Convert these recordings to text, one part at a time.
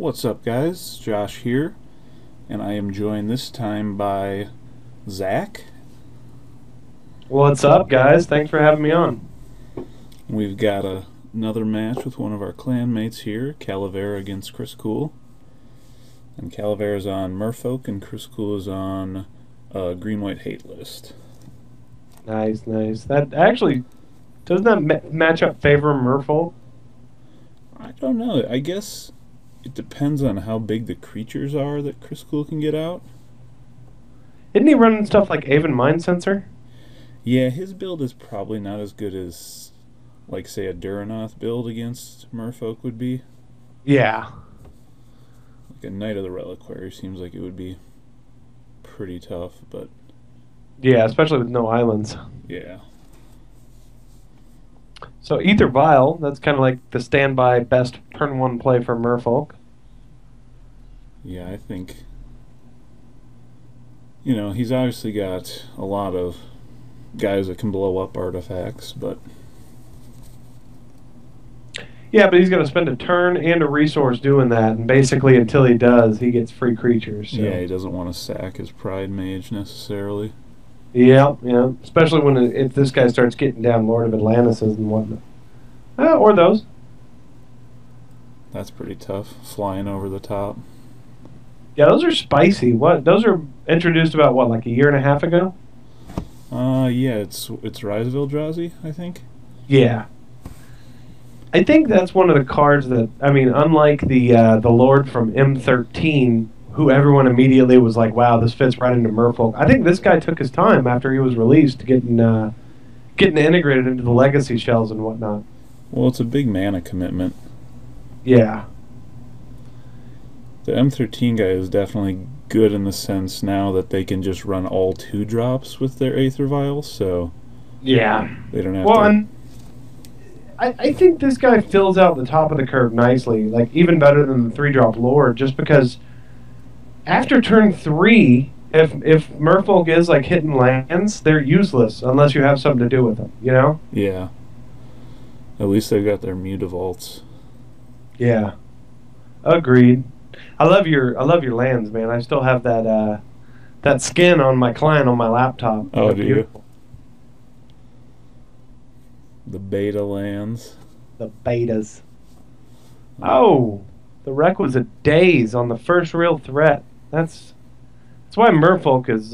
What's up, guys? Josh here, and I am joined this time by Zach. What's up, guys? Thanks for having me on. We've got another match with one of our clanmates here, Calavera against ChrisKool. And Calavera's on Merfolk, and ChrisKool is on Green-White Hate List. Nice, nice. That actually doesn't that match up favor Merfolk? I don't know. I guess it depends on how big the creatures are that ChrisKool can get out. Isn't he running stuff like Aven Mind Sensor? Yeah, his build is probably not as good as, like, say, a Duranoth build against Merfolk would be. Yeah. Like a Knight of the Reliquary seems like it would be pretty tough, but Yeah, especially with no islands. yeah. So Ether Vial, that's kind of like the standby best turn one play for Merfolk. Yeah, I think, he's obviously got a lot of guys that can blow up artifacts, but Yeah, but he's going to spend a turn and a resource doing that, and basically until he does, he gets free creatures. So. yeah, he doesn't want to sack his Pride Mage necessarily. Yeah, yeah. Especially if this guy starts getting down Lord of Atlantis and whatnot. Or those. That's pretty tough, flying over the top. Yeah, those are spicy. What? Those are introduced about what, like a year and a half ago? Yeah, it's Rise of Eldrazi, I think. Yeah. I think that's one of the cards that unlike the Lord from M13, who everyone immediately was like, "Wow, this fits right into Merfolk." I think this guy took his time after he was released, getting integrated into the legacy shells and whatnot. Well, it's a big mana commitment. Yeah. The M13 guy is definitely good in the sense now that they can just run all 2-drops with their Aether Vials, so Yeah. they don't have Well, to. and I think this guy fills out the top of the curve nicely, like even better than the 3-drop Lord, just because after turn 3, if Merfolk is like hitting lands, they're useless unless you have something to do with them, you know? Yeah. At least they've got their Mutavaults. Yeah. Agreed. I love your lands, man. I still have that skin on my client on my laptop. Oh, They're do you? beautiful. The beta lands. The betas. Oh, the requisite days on the first real threat. That's why Merfolk is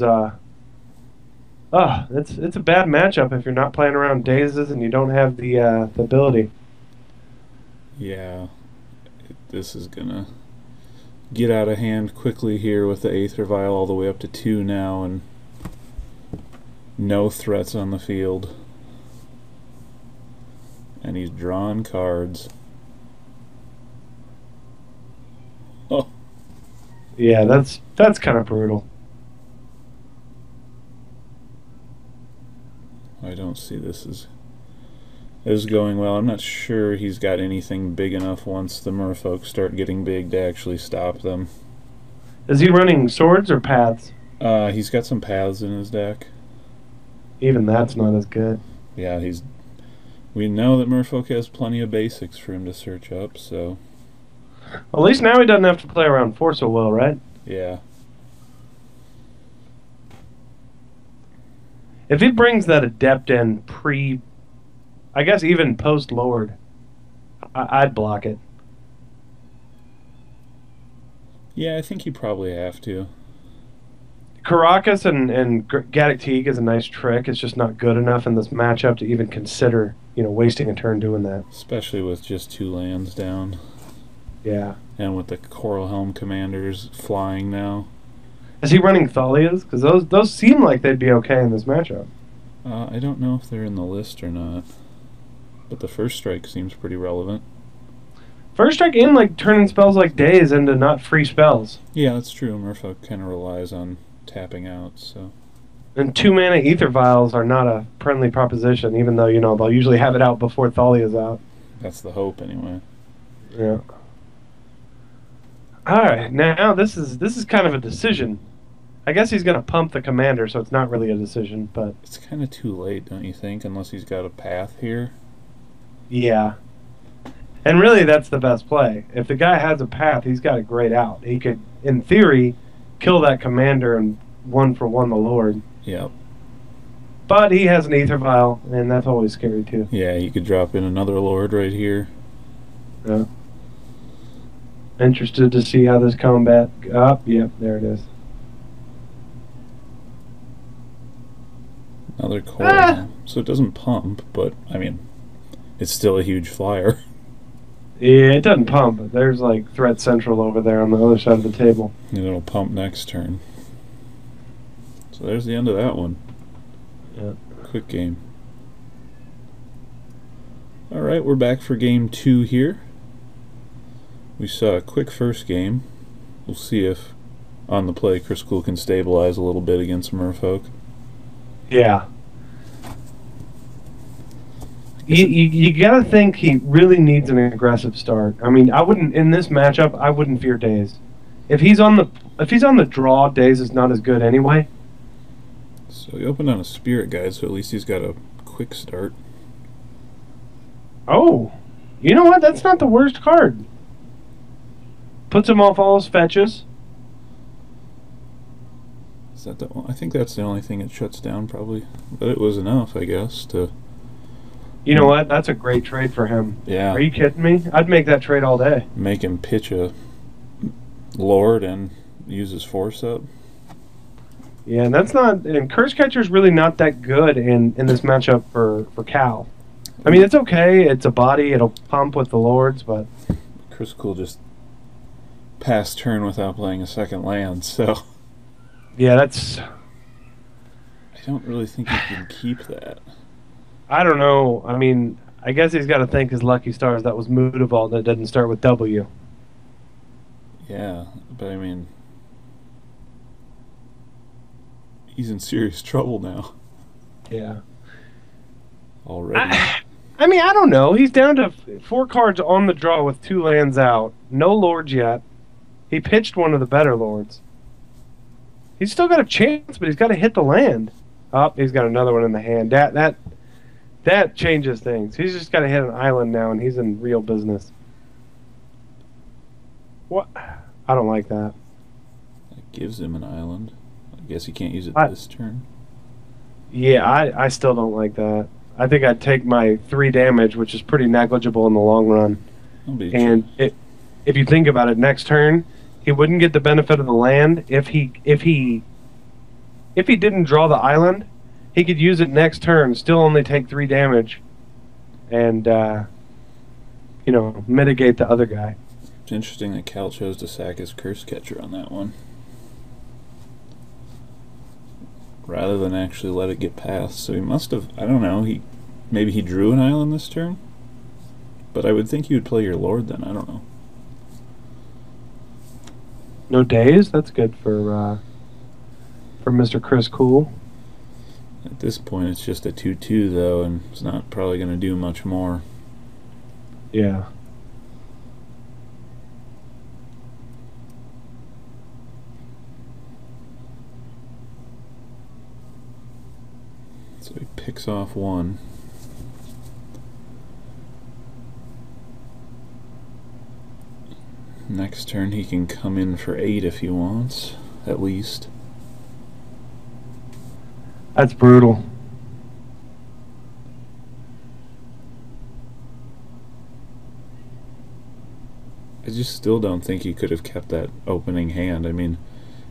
it's a bad matchup if you're not playing around dazes and you don't have the ability. Yeah. This is gonna get out of hand quickly here with the Aether Vial all the way up to 2 now, and no threats on the field. And he's drawing cards. Oh. Yeah, that's kind of brutal. I don't see this as going well. I'm not sure he's got anything big enough once the Merfolk start getting big to actually stop them. Is he running swords or paths? He's got some paths in his deck. Even that's not as good. Yeah, we know that Merfolk has plenty of basics for him to search up, so At least now he doesn't have to play around 4 so well, right? yeah. If he brings that adept in I guess even post Lord, I'd block it. Yeah, I think you probably have to. Caracas and Gaddock Teague is a nice trick. It's just not good enough in this matchup to even consider, wasting a turn doing that. Especially with just 2 lands down. Yeah. And with the Coral Helm Commanders flying now. Is he running Thalias? Because those seem like they'd be okay in this matchup. I don't know if they're in the list or not. But the First Strike seems pretty relevant. First Strike in, like, turning spells like Daze into not free spells. Yeah, that's true. Merfolk kind of relies on tapping out, so. And 2-mana Ether Vials are not a friendly proposition, even though, they'll usually have it out before Thalia's out. That's the hope, anyway. Yeah. Alright, now this is kind of a decision. I guess he's going to pump the commander, so it's not really a decision, but... It's kind of too late, don't you think, unless he's got a path here? Yeah. And really, that's the best play. If the guy has a path, he's got a great out. He could, in theory, kill that commander and one for one the Lord. Yep. But he has an Ether Vial, and that's always scary, too. Yeah, you could drop in another Lord right here. Yeah. Interested to see how this combat up. Yep, there it is. Another coral. So it doesn't pump, but I mean, it's still a huge flyer. Yeah, it doesn't pump, but there's like Threat Central over there on the other side of the table. And it'll pump next turn. So there's the end of that one. Yeah. Quick game. Alright, we're back for game 2 here. We saw a quick first game. We'll see if on the play ChrisKool can stabilize a little bit against Merfolk. Yeah. You gotta think he really needs an aggressive start. I mean, I wouldn't in this matchup. I wouldn't fear Daze. If he's on the draw, Daze is not as good anyway. So he opened on a Spirit Guide, so at least he's got a quick start. Oh, you know what? That's not the worst card. Puts him off all his fetches. Is that the one? I think that's the only thing it shuts down, probably. But it was enough, I guess, to... You know what? That's a great trade for him. Yeah. Are you kidding me? I'd make that trade all day. Make him pitch a Lord and use his force up. Yeah, and that's not... And Curse Catcher's really not that good in this matchup for Cal. I mean, it's okay. It's a body. It'll pump with the Lords, but... ChrisKool just passed turn without playing a second land, so... Yeah, that's... I don't really think he can keep that. I don't know. I mean, I guess he's got to thank his lucky stars that was Mutavault that didn't start with W. Yeah, but I mean... He's in serious trouble now. Yeah. Already. I mean, I don't know. He's down to 4 cards on the draw with 2 lands out. No Lords yet. He pitched one of the better Lords. He's still got a chance, but he's got to hit the land. Oh, he's got another one in the hand. That changes things. He's just got to hit an island now, and he's in real business. What? I don't like that. That gives him an island. I guess he can't use it this turn. Yeah, I still don't like that. I think I'd take my 3 damage, which is pretty negligible in the long run. And if you think about it, next turn, he wouldn't get the benefit of the land if he didn't draw the island. He could use it next turn, still only take 3 damage, and mitigate the other guy. It's interesting that Cal chose to sack his Curse Catcher on that one, rather than actually let it get past. So he must have, I don't know, maybe he drew an island this turn, but I would think you would play your Lord then. I don't know. No Daze? That's good for Mr. ChrisKool. At this point, it's just a 2/2 though, and it's not probably going to do much more. Yeah. So he picks off 1. Next turn he can come in for 8 if he wants, at least. That's brutal. I just still don't think he could have kept that opening hand. I mean,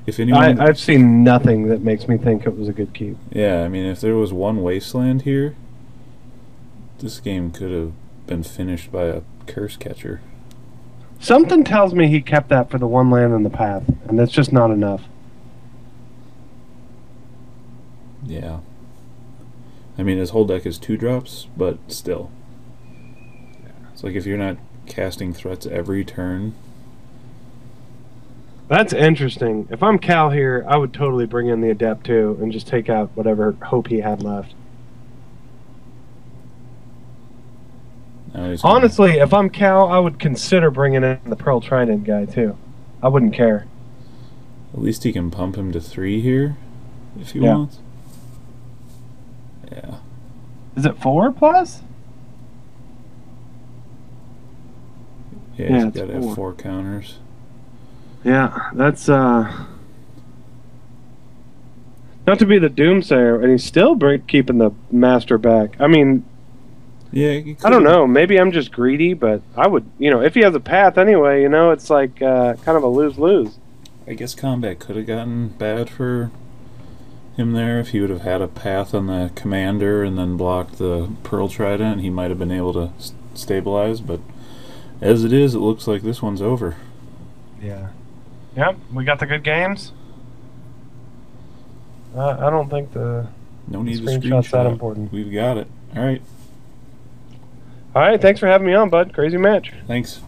if anyone... I've seen nothing that makes me think it was a good keep. Yeah, I mean, if there was one Wasteland here, this game could have been finished by a Curse Catcher. Something tells me he kept that for the 1 land in the path, and that's just not enough. Yeah. I mean, his whole deck is 2-drops, but still. It's like if you're not casting threats every turn. That's interesting. If I'm Cal here, I would totally bring in the Adept too and just take out whatever hope he had left. Honestly, if I'm Cal, I would consider bringing in the Pearl Trident guy too. I wouldn't care. At least he can pump him to 3 here if he wants. Yeah. Is it 4 plus? Yeah, Yeah, he's it's got to have 4. 4 counters. Yeah, that's not to be the doomsayer, and he's still keeping the master back. I mean, Yeah, I don't know. Maybe I'm just greedy, but I would, if he has a path anyway, it's like kind of a lose-lose. I guess combat could have gotten bad for him there if he would have had a path on the commander and then blocked the Pearl Trident. He might have been able to stabilize, but as it is, it looks like this one's over. Yeah. Yep, we got the good games. I don't think the screenshot's that important. We've got it. All right. All right, thanks for having me on, bud. Crazy match. Thanks.